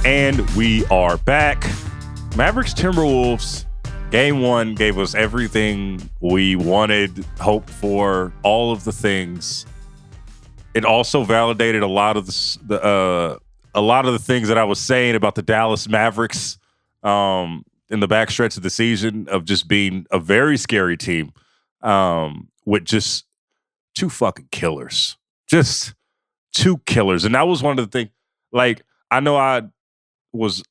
And we are back. Mavericks Timberwolves. Game 1 gave us everything we wanted, hoped for, all of the things. It also validated a lot of the things that I was saying about the Dallas Mavericks in the backstretch of the season of just being a very scary team with just two fucking killers. Just two killers. And that was one of the things, like, I know I was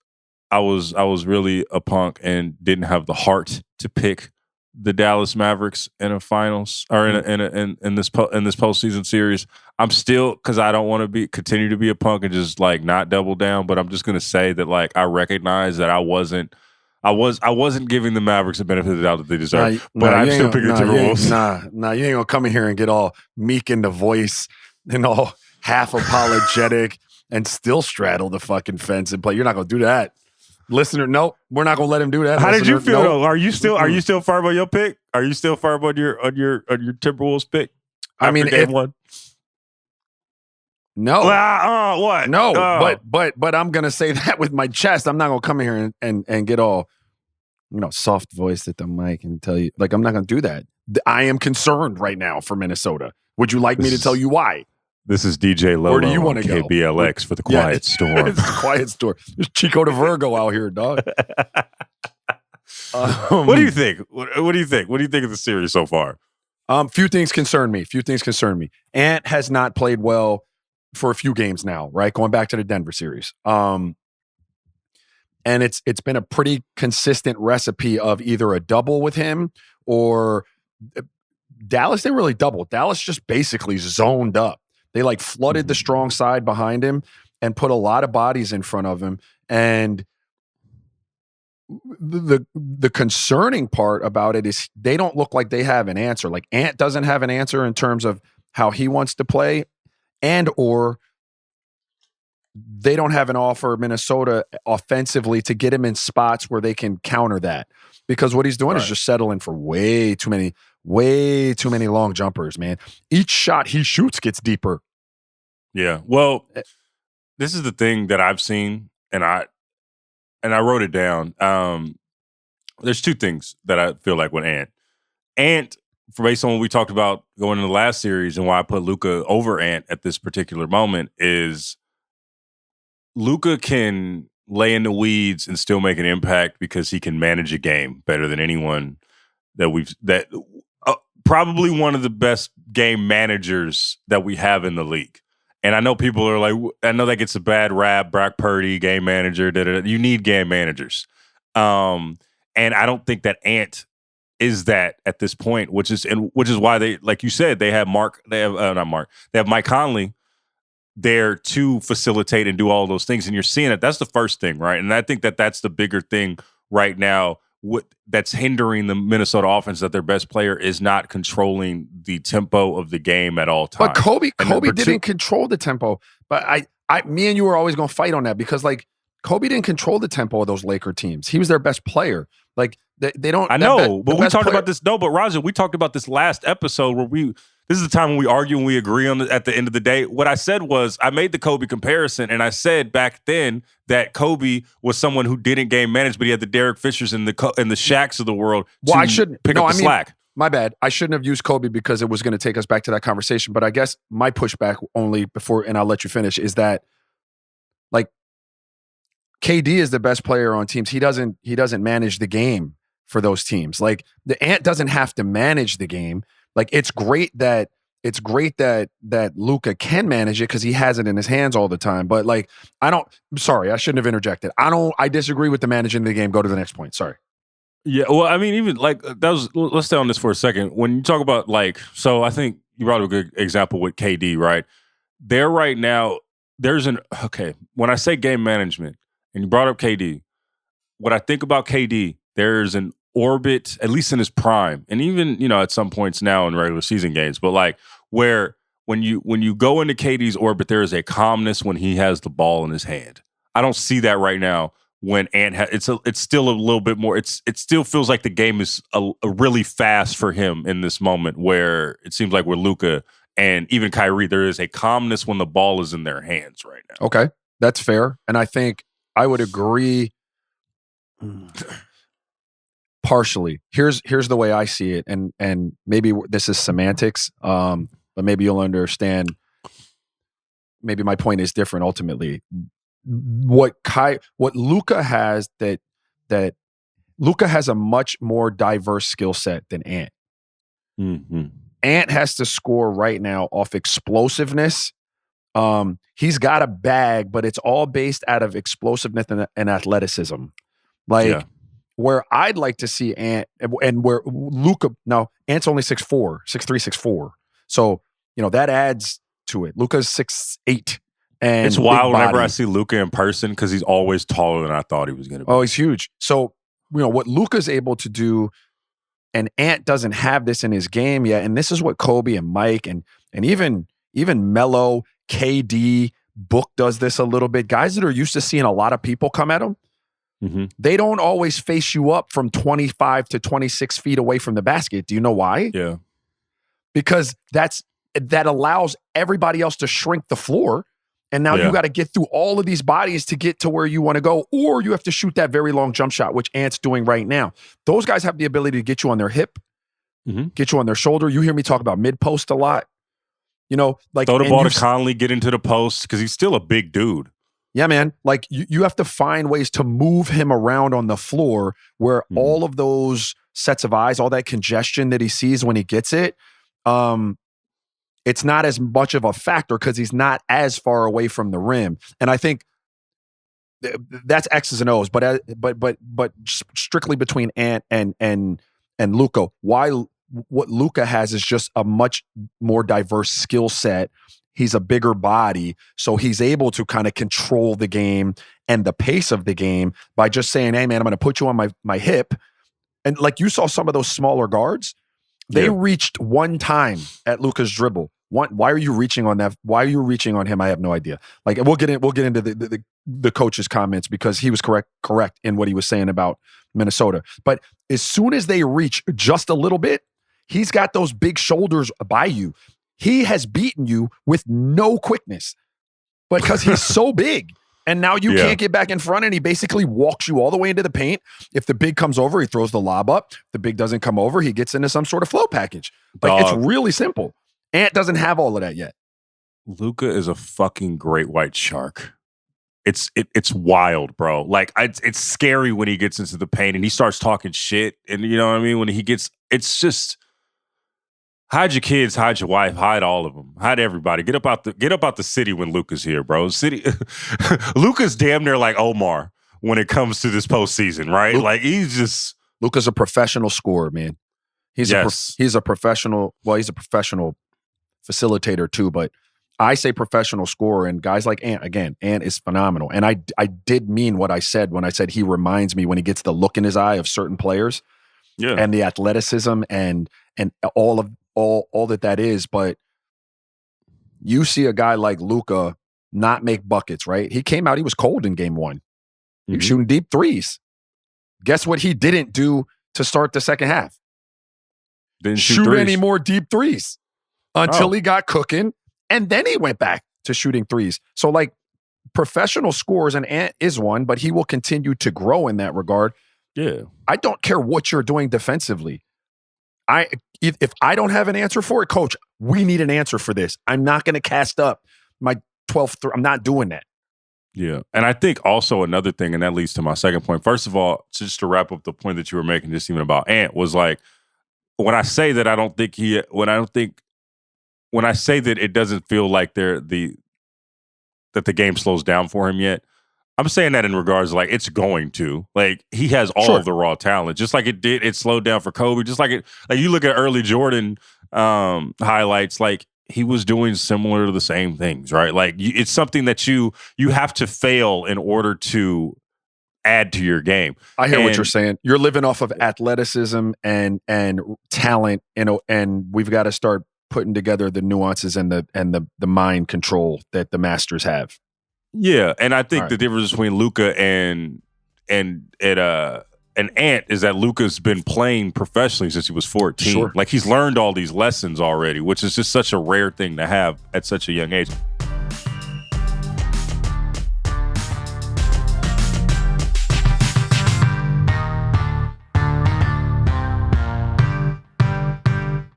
really a punk and didn't have the heart to pick the Dallas Mavericks in a finals or in this postseason series. I'm still, because I don't want to continue to be a punk and just like not double down. But I'm just gonna say that like I recognize that I wasn't giving the Mavericks the benefit of the doubt that they deserve. But I'm still picking the Timberwolves. You ain't gonna come in here and get all meek in the voice and all half apologetic and still straddle the fucking fence and play. You're not gonna do that. Listener, no, we're not gonna let him do that. How Listener, did you feel? no. Though? Are you still firm on your pick? Are you still firm on your Timberwolves pick? I mean, game 1. No. What? No. But I'm gonna say that with my chest. I'm not gonna come in here and get all, soft voiced at the mic and tell you, like, I'm not gonna do that. I am concerned right now for Minnesota. Would you like me to tell you why? This is DJ Lolo. Where do you want to go? KBLX for the Quiet Storm. It's the Quiet Storm. There's Chico de Virgo out here, dog. What do you think? What do you think? What do you think of the series so far? Few things concern me. Ant has not played well for a few games now, right? Going back to the Denver series. And it's been a pretty consistent recipe of either a double with him or Dallas didn't really double. Dallas just basically zoned up. They like flooded the strong side behind him and put a lot of bodies in front of him. And the concerning part about it is they don't look like they have an answer. Like Ant doesn't have an answer in terms of how he wants to play, and or they don't have an offer Minnesota offensively to get him in spots where they can counter that. Because what he's doing is just settling for way too many long jumpers, man. Each shot he shoots gets deeper. Yeah. Well, this is the thing that I've seen, and I wrote it down. There's two things that I feel like with Ant. Ant, based on what we talked about going into the last series and why I put Luka over Ant at this particular moment, is Luka can lay in the weeds and still make an impact because he can manage a game better than anyone that probably one of the best game managers that we have in the league. And I know people are like, I know that gets a bad rap, Brock Purdy, game manager. You need game managers. And I don't think that Ant is that at this point, which is why they, like you said, they have Mike Conley there to facilitate and do all those things. And you're seeing it. That's the first thing, right? And I think that that's the bigger thing right now. That's hindering the Minnesota offense, that their best player is not controlling the tempo of the game at all times. But Kobe didn't control the tempo. But me and you were always going to fight on that because like Kobe didn't control the tempo of those Laker teams. He was their best player. Like they don't. I know, but we talked about this. No, but Raja, we talked about this last episode where this is the time when we argue and we agree on at the end of the day. What I said was I made the Kobe comparison, and I said back then that Kobe was someone who didn't game manage, but he had the Derek Fishers and the Shaqs of the world to pick up the slack. My bad. I shouldn't have used Kobe because it was going to take us back to that conversation. But I guess my pushback only before, and I'll let you finish, is that like KD is the best player on teams. He doesn't manage the game for those teams. Like the Ant doesn't have to manage the game. Like it's great that Luka can manage it because he has it in his hands all the time. But like I'm sorry, I shouldn't have interjected. I disagree with the managing the game. Go to the next point. Sorry. Yeah, well, I mean, even like let's stay on this for a second. When you talk about like, so I think you brought up a good example with KD, right? There right now, when I say game management, and you brought up KD, what I think about KD, there's an orbit, at least in his prime, and even, at some points now in regular season games, but like where when you go into KD's orbit, there is a calmness when he has the ball in his hand. I don't see that right now when Ant it's still a little bit more. It still feels like the game is a really fast for him in this moment, where it seems like with Luka and even Kyrie, there is a calmness when the ball is in their hands right now. Okay, that's fair, and I think I would agree partially. Here's the way I see it, and maybe this is semantics, but maybe you'll understand. Maybe my point is different ultimately. What Luka has that Luka has a much more diverse skill set than Ant. Mm-hmm. Ant has to score right now off explosiveness. He's got a bag, but it's all based out of explosiveness and athleticism. Like where I'd like to see Ant and where Luka, now Ant's only 6'4", 6'3", 6'4". So, that adds to it. Luka's 6'8". And it's wild whenever I see Luka in person because he's always taller than I thought he was going to be. Oh, he's huge. So, what Luka's able to do, and Ant doesn't have this in his game yet. And this is what Kobe and Mike and even Melo, KD, Book does this a little bit. Guys that are used to seeing a lot of people come at them, they don't always face you up from 25 to 26 feet away from the basket. Do you know why? Yeah. Because that allows everybody else to shrink the floor. And now you got to get through all of these bodies to get to where you want to go, or you have to shoot that very long jump shot, which Ant's doing right now. Those guys have the ability to get you on their hip, get you on their shoulder. You hear me talk about mid-post a lot. Like throw the ball to Conley, get into the post because he's still a big dude. Yeah, man. Like you have to find ways to move him around on the floor where all of those sets of eyes, all that congestion that he sees when he gets it, it's not as much of a factor because he's not as far away from the rim. And I think that's X's and O's, but strictly between Ant and Luka. What Luka has is just a much more diverse skill set. He's a bigger body, so he's able to kind of control the game and the pace of the game by just saying, "Hey, man, I'm going to put you on my hip." And like you saw some of those smaller guards, they reached one time at Luka's dribble. Why are you reaching on that? Why are you reaching on him? I have no idea. Like we'll get into the coach's comments because he was correct in what he was saying about Minnesota. But as soon as they reach just a little bit, he's got those big shoulders by you. He has beaten you with no quickness because he's so big. And now you can't get back in front, and he basically walks you all the way into the paint. If the big comes over, he throws the lob up. If the big doesn't come over, he gets into some sort of flow package. Like it's really simple. Ant doesn't have all of that yet. Luka is a fucking great white shark. It's wild, bro. Like it's scary when he gets into the paint and he starts talking shit. And you know what I mean? When he gets, it's just hide your kids, hide your wife, hide all of them, hide everybody. Get up out the city when Luka's here, bro. Luka's damn near like Omar when it comes to this postseason, right? Like Luka's a professional scorer, man. He's a professional. Well, he's a professional facilitator too, but I say professional scorer, and guys like Ant, again, Ant is phenomenal. And I did mean what I said when I said he reminds me when he gets the look in his eye of certain players, and the athleticism and all that is. But you see a guy like Luka not make buckets, right? He came out, he was cold in game one. He was shooting deep threes. Guess what he didn't do to start the second half? Didn't shoot any more deep threes until he got cooking, and then he went back to shooting threes. So like professional scorers, and Ant is one, but he will continue to grow in that regard. Yeah. I don't care what you're doing defensively. If I don't have an answer for it, coach, we need an answer for this. I'm not going to cast up my 12th. I'm not doing that. Yeah. And I think also another thing, and that leads to my second point. First of all, just to wrap up the point that you were making, just even about Ant, was like, when I say that when I say that it doesn't feel like that the game slows down for him yet, I'm saying that in regards to like it's going to. Like he has all of the raw talent. Just like it slowed down for Kobe. Just like you look at early Jordan highlights, like he was doing similar to the same things, right? Like it's something that you have to fail in order to add to your game. I hear what you're saying. You're living off of athleticism and talent, and we've got to start putting together the nuances and the mind control that the masters have. Yeah, and I think the difference between Luka and Ant is that Luka's been playing professionally since he was 14. Sure. Like he's learned all these lessons already, which is just such a rare thing to have at such a young age.